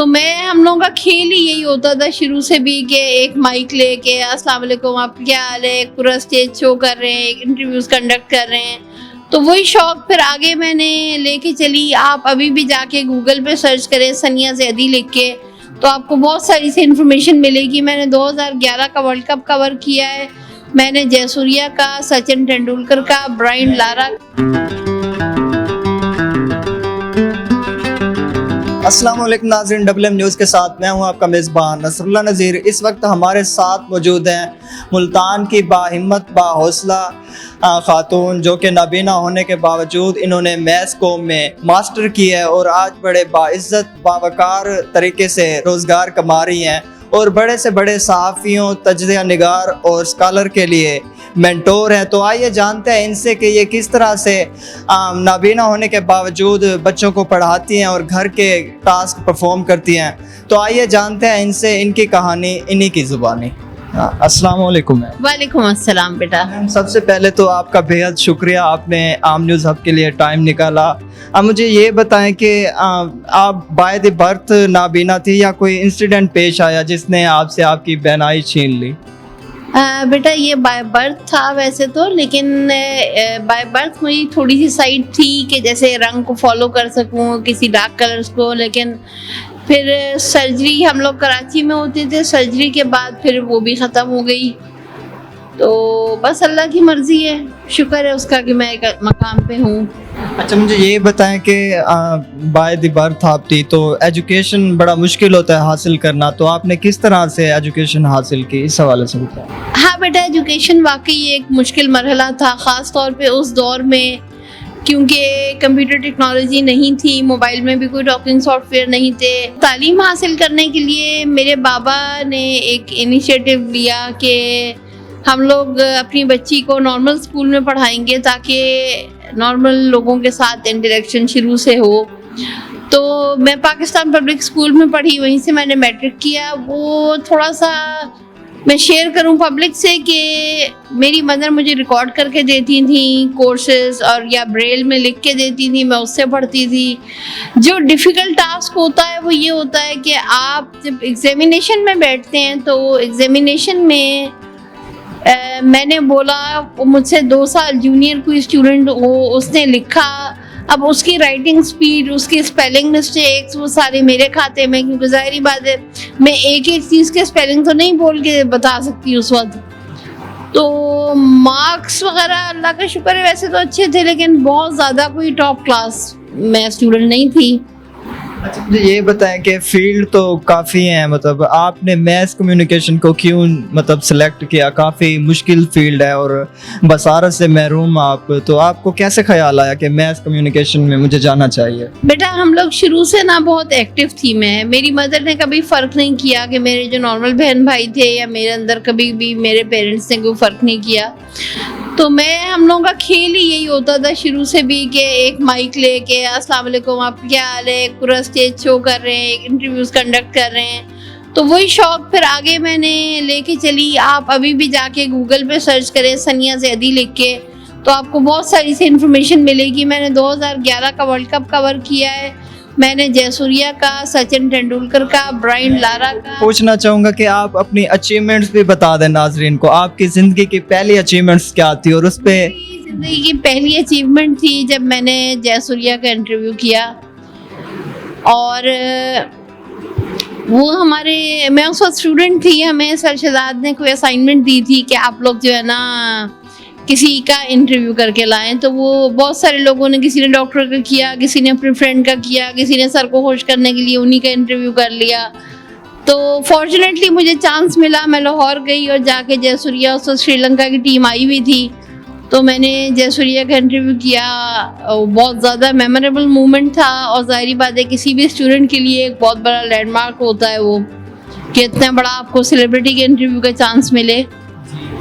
तो मैं हम लोगों का खेल ही यही होता था शुरू से भी कि एक माइक लेके अस्सलाम वालेकुम, आप क्या हाल है, एक पूरा स्टेज शो कर रहे हैं, एक इंटरव्यूज कंडक्ट कर रहे हैं। तो वही शौक फिर आगे मैंने लेके चली। आप अभी भी जाके गूगल पे सर्च करें सनिया जैदी लिख के, तो आपको बहुत सारी सी इन्फॉर्मेशन मिलेगी। मैंने 2011 का वर्ल्ड कप कवर किया है, मैंने जयसूर्या का, सचिन तेंदुलकर का, ब्रायन लारा। अस्सलाम वालेकुम नाज़रीन, WM न्यूज़ के साथ मैं हूं आपका मेज़बान नसरुल्लाह नज़ीर। इस वक्त हमारे साथ मौजूद हैं मुल्तान की बाहिम्मत बाहौसला खातून, जो कि नाबीना होने के बावजूद इन्होंने मैथ्स कॉम में मास्टर किया है और आज बड़े बाइज़्ज़त बावकार तरीके से रोज़गार कमा रही हैं और बड़े से बड़े सहाफ़ियों, तज्ज़िया निगार और स्कॉलर के लिए मेंटोर हैं। तो आइए जानते हैं इनसे कि ये किस तरह से नाबीना होने के बावजूद बच्चों को पढ़ाती हैं और घर के टास्क परफॉर्म करती हैं। तो आइए जानते हैं इनसे इनकी कहानी इन्हीं की ज़ुबानी। अस्सलाम वालेकुम। वालेकुम अस्सलाम बेटा। सबसे पहले तो आपका बेहद शुक्रिया, आपने आम न्यूज़ हब के लिए टाइम निकाला। अब मुझे ये बताएं कि आप बाय द बर्थ नाबीना थी या कोई इंसिडेंट पेश आया जिसने आपसे आपकी बहनाई छीन ली? बेटा ये बाय बर्थ था वैसे तो, लेकिन बाय बर्थ मेरी थोड़ी सी साइड थी कि जैसे रंग को फॉलो कर सकूं, किसी डार्क कलर्स को, लेकिन फिर सर्जरी हम लोग कराची में होते थे, सर्जरी के बाद फिर वो भी ख़त्म हो गई। तो बस अल्लाह की मर्ज़ी है, शुक्र है उसका कि मैं एक मकाम पे हूँ। अच्छा, मुझे ये बताएं कि बाय द बर्थ आप थी तो एजुकेशन बड़ा मुश्किल होता है हासिल करना, तो आपने किस तरह से एजुकेशन हासिल की, इस हवाले से बताएं। हाँ बेटा, एजुकेशन वाकई एक मुश्किल मरहला था, ख़ास तौर पे उस दौर में, क्योंकि कंप्यूटर टेक्नोलॉजी नहीं थी, मोबाइल में भी कोई टॉकिंग सॉफ्टवेयर नहीं थे। तालीम हासिल करने के लिए मेरे बाबा ने एक इनिशिएटिव लिया कि हम लोग अपनी बच्ची को नॉर्मल स्कूल में पढ़ाएंगे ताकि नॉर्मल लोगों के साथ इंटरेक्शन शुरू से हो। तो मैं पाकिस्तान पब्लिक स्कूल में पढ़ी, वहीं से मैंने मैट्रिक किया। वो थोड़ा सा मैं शेयर करूं पब्लिक से कि मेरी मदर मुझे रिकॉर्ड करके देती थी कोर्सेज, और या ब्रेल में लिख के देती थी, मैं उससे पढ़ती थी। जो डिफ़िकल्ट टास्क होता है वो ये होता है कि आप जब एग्जामिनेशन में बैठते हैं तो एग्जामिनेशन में मैंने बोला, वो मुझसे 2 साल जूनियर कोई स्टूडेंट हो, उसने लिखा, अब उसकी राइटिंग स्पीड, उसकी स्पेलिंग मिस्टेक्स, वो सारे मेरे खाते में, क्योंकि ज़ाहिर बात है मैं एक एक चीज़ के स्पेलिंग तो नहीं बोल के बता सकती उस वक्त। तो मार्क्स वगैरह अल्लाह का शुक्र है वैसे तो अच्छे थे, लेकिन बहुत ज़्यादा कोई टॉप क्लास मैं स्टूडेंट नहीं थी। अच्छा, मुझे ये बताएं कि फील्ड तो काफ़ी हैं, मतलब आपने मैथ्स कम्युनिकेशन को क्यों मतलब सेलेक्ट किया? काफ़ी मुश्किल फील्ड है और बसारत से महरूम आप, तो आपको कैसे ख्याल आया कि मैथ्स कम्युनिकेशन में मुझे जाना चाहिए? बेटा हम लोग शुरू से ना बहुत एक्टिव थी मैं, मेरी मदर ने कभी फ़र्क नहीं किया कि मेरे जो नॉर्मल बहन भाई थे या मेरे अंदर, कभी भी मेरे पेरेंट्स ने कोई फ़र्क नहीं किया। तो हम लोगों का खेल ही यही होता था शुरू से भी कि एक माइक लेके अस्सलाम वालेकुम, आप क्या हाल है, एक पूरा स्टेज शो कर रहे हैं, एक इंटरव्यूज कंडक्ट कर रहे हैं। तो वही शौक फिर आगे मैंने लेके चली। आप अभी भी जाके गूगल पे सर्च करें सनिया जैदी लिख के, तो आपको बहुत सारी सी इन्फॉर्मेशन मिलेगी। मैंने 2011 का वर्ल्ड कप कवर किया है, मैंने जयसूर्या का, सचिन तेंदुलकर का, ब्रायन लारा का। पूछना चाहूँगा कि आप अपनी अचीवमेंट्स भी बता दें नाजरीन को, आपकी ज़िंदगी की पहली अचीवमेंट्स क्या थी और उस पर। ज़िंदगी की पहली अचीवमेंट थी जब मैंने जयसूर्या का इंटरव्यू किया, और वो हमारे, मैं उस वक्त स्टूडेंट थी, हमें सर शहजाद ने कोई असाइनमेंट दी थी कि आप लोग जो है ना किसी का इंटरव्यू करके लाएं। तो वो बहुत सारे लोगों ने, किसी ने डॉक्टर का किया, किसी ने अपने फ्रेंड का किया, किसी ने सर को खुश करने के लिए उन्हीं का इंटरव्यू कर लिया। तो फॉर्चुनेटली मुझे चांस मिला, मैं लाहौर गई और जाके जयसूर्या, उस वक्त श्रीलंका की टीम आई हुई थी, तो मैंने जयसूर्या का इंटरव्यू किया। बहुत ज़्यादा मेमोरेबल मोमेंट था, और ज़ाहिर बात है किसी भी स्टूडेंट के लिए एक बहुत बड़ा लैंडमार्क होता है वो, कि इतना बड़ा आपको सेलिब्रिटी के इंटरव्यू का चांस मिले।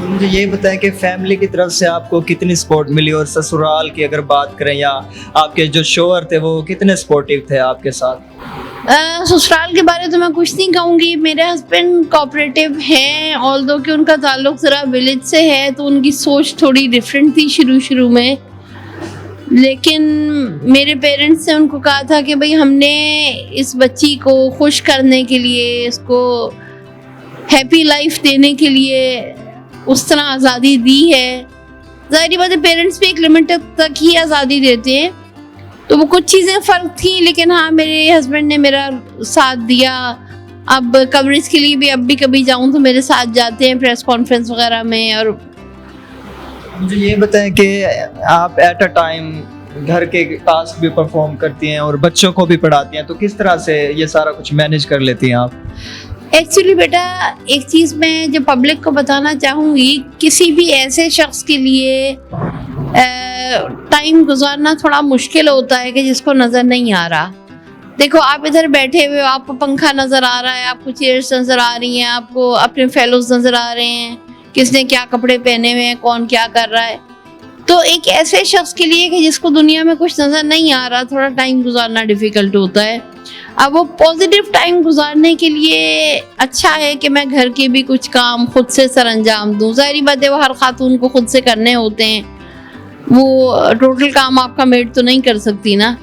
मुझे ये बताएं कि फैमिली की तरफ से आपको कितनी सपोर्ट मिली, और ससुराल की अगर बात करें या आपके जो शोहर थे वो कितने सपोर्टिव थे आपके साथ? ससुराल के बारे तो मैं कुछ नहीं कहूँगी। मेरे हस्बैंड कोऑपरेटिव हैं, ऑल्दो कि उनका ताल्लुक ज़रा विलेज से है, तो उनकी सोच थोड़ी डिफरेंट थी शुरू में, लेकिन मेरे पेरेंट्स ने उनको कहा था कि भाई हमने इस बच्ची को खुश करने के लिए, इसको हैप्पी लाइफ देने के लिए उस तरह आज़ादी दी है। ज़ाहिर बात है पेरेंट्स भी एक लिमिट तक ही आज़ादी देते हैं, तो वो कुछ चीज़ें फ़र्क थी, लेकिन हाँ मेरे हस्बैंड ने मेरा साथ दिया। अब कवरेज के लिए भी अब भी कभी जाऊँ तो मेरे साथ जाते हैं प्रेस कॉन्फ्रेंस वगैरह में। और मुझे ये बताएं कि आप एट अ टाइम घर के टास्क भी परफॉर्म करती हैं और बच्चों को भी पढ़ाती हैं, तो किस तरह से ये सारा कुछ मैनेज कर लेती हैं आप? एक्चुअली बेटा एक चीज़ मैं जो पब्लिक को बताना चाहूँगी, किसी भी ऐसे शख्स के लिए टाइम गुजारना थोड़ा मुश्किल होता है कि जिसको नज़र नहीं आ रहा। देखो आप इधर बैठे हुए हो, आपको पंखा नज़र आ रहा है, आपको चेयर्स नज़र आ रही हैं, आपको अपने फेलोज नज़र आ रहे हैं, किसने क्या कपड़े पहने हुए हैं, कौन क्या कर रहा है। तो एक ऐसे शख्स के लिए कि जिसको दुनिया में कुछ नज़र नहीं आ रहा, थोड़ा टाइम गुजारना डिफ़िकल्ट होता है। अब वो पॉजिटिव टाइम गुजारने के लिए अच्छा है कि मैं घर के भी कुछ काम खुद से सरअंजाम दूँ। ज़ाहिर बात है वो हर खातून को खुद से करने होते हैं, वो टोटल काम आपका मेड तो नहीं कर सकती ना।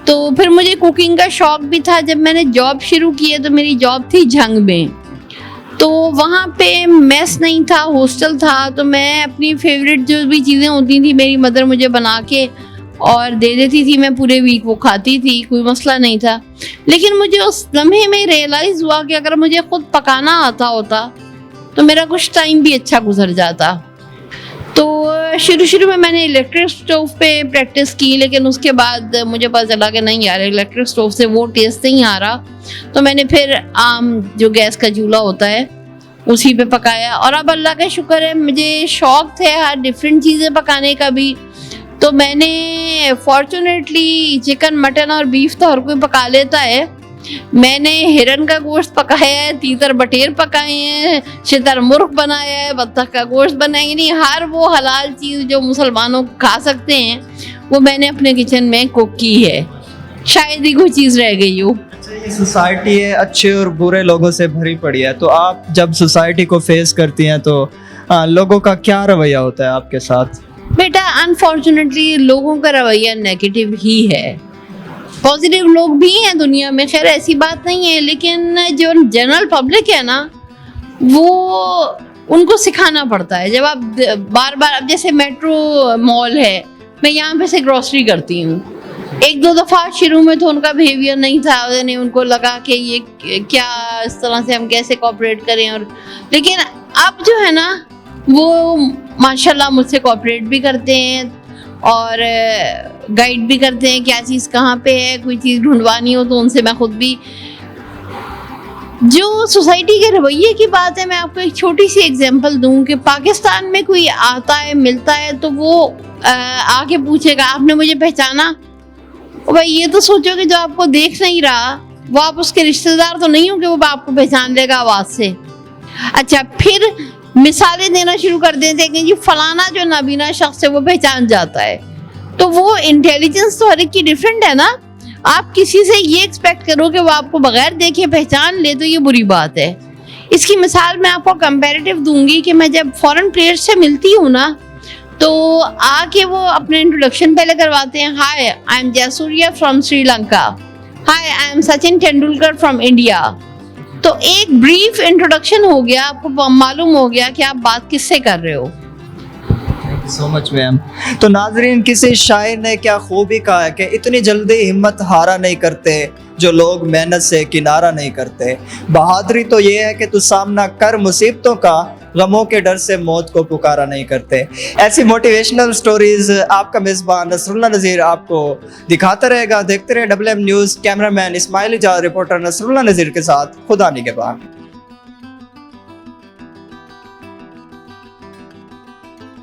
तो फिर मुझे कुकिंग का शौक़ भी था। जब मैंने जॉब शुरू की है तो मेरी जॉब थी झंग में, तो वहाँ पे मेस नहीं था, हॉस्टल था। तो मैं अपनी फेवरेट जो भी चीज़ें होती थी मेरी मदर मुझे बना के और दे देती थी, मैं पूरे वीक वो खाती थी, कोई मसला नहीं था। लेकिन मुझे उस लम्हे में रियलाइज़ हुआ कि अगर मुझे खुद पकाना आता होता तो मेरा कुछ टाइम भी अच्छा गुजर जाता। तो शुरू में मैंने इलेक्ट्रिक स्टोव पे प्रैक्टिस की, लेकिन उसके बाद मुझे पता चला कि नहीं यार इलेक्ट्रिक स्टोव से वो टेस्ट नहीं आ रहा। तो मैंने फिर आम जो गैस का चूल्हा होता है उसी पे पकाया। और अब अल्लाह का शुक्र है मुझे शौक़ थे हर डिफरेंट चीज़ें पकाने का भी। तो मैंने फॉर्चुनेटली चिकन, मटन और बीफ तो हर कोई पका लेता है। मैंने हिरन का गोश्त पकाया है, तीतर बटेर पकाए हैं, शुतुरमुर्ग बनाया है, बत्तख का गोश्त बनाया, यानी हर वो हलाल चीज़ जो मुसलमानों खा सकते हैं वो मैंने अपने किचन में कुक की है। शायद ही कोई चीज़ रह गई हो। ये सोसाइटी है अच्छे और बुरे लोगों से भरी पड़ी है, तो आप जब सोसाइटी को फेस करती हैं तो लोगों का क्या रवैया होता है आपके साथ? बेटा अनफॉर्चुनेटली लोगों का रवैया नेगेटिव ही है। पॉजिटिव लोग भी हैं दुनिया में, खैर ऐसी बात नहीं है, लेकिन जो जनरल पब्लिक है ना वो उनको सिखाना पड़ता है। जब आप बार बार, अब जैसे मेट्रो मॉल है, मैं यहाँ पे से ग्रॉसरी करती हूँ, एक दो दफ़ा शुरू में तो उनका बिहेवियर नहीं था, यानी उनको लगा कि ये क्या इस तरह से हम कैसे कोऑपरेट करें। और लेकिन अब जो है ना वो माशाल्लाह मुझसे कोऑपरेट भी करते हैं और गाइड भी करते हैं क्या चीज़ कहाँ पे है, कोई चीज़ ढूंढवानी हो तो उनसे मैं खुद भी। जो सोसाइटी के रवैये की बात है, मैं आपको एक छोटी सी एग्जांपल दूं कि पाकिस्तान में कोई आता है मिलता है तो वो आके पूछेगा आपने मुझे पहचाना। भाई ये तो सोचो कि जो आपको देख नहीं रहा वो आप उसके रिश्तेदार तो नहीं हो कि वो आपको पहचान लेगा आवाज़ से। अच्छा, फिर मिसालें देना शुरू कर देते हैं कि जी फलाना जो नाबीना शख्स है वो पहचान जाता है। तो वो इंटेलिजेंस तो हर एक की डिफरेंट है ना। आप किसी से ये एक्सपेक्ट करो कि वो आपको बगैर देखे पहचान ले तो ये बुरी बात है। इसकी मिसाल मैं आपको कंपैरेटिव दूंगी कि मैं जब फॉरेन प्लेयर्स से मिलती हूँ ना तो आके वो अपने इंट्रोडक्शन पहले करवाते हैं। Hi I am Jayasuriya from Sri Lanka, hi I am Sachin Tendulkar from India. तो एक ब्रीफ इंट्रोडक्शन हो गया, आपको मालूम हो गया कि आप बात किससे कर रहे हो। So much ma'am. तो नाजरीन, किसी शायर ने क्या खूबी कहा है कि इतनी जल्दी हिम्मत हारा नहीं करते जो लोग मेहनत से किनारा नहीं करते। बहादुरी तो ये है कि तू सामना कर मुसीबतों का, गमों के डर से मौत को पुकारा नहीं करते। ऐसी मोटिवेशनल स्टोरीज आपका मेज़बान नसरुल्लाह नज़ीर आपको दिखाता रहेगा। देखते रहे WM news. Cameraman Ismail Ijaz, reporter Nasrullah Nazir के साथ खुदा निगहबान।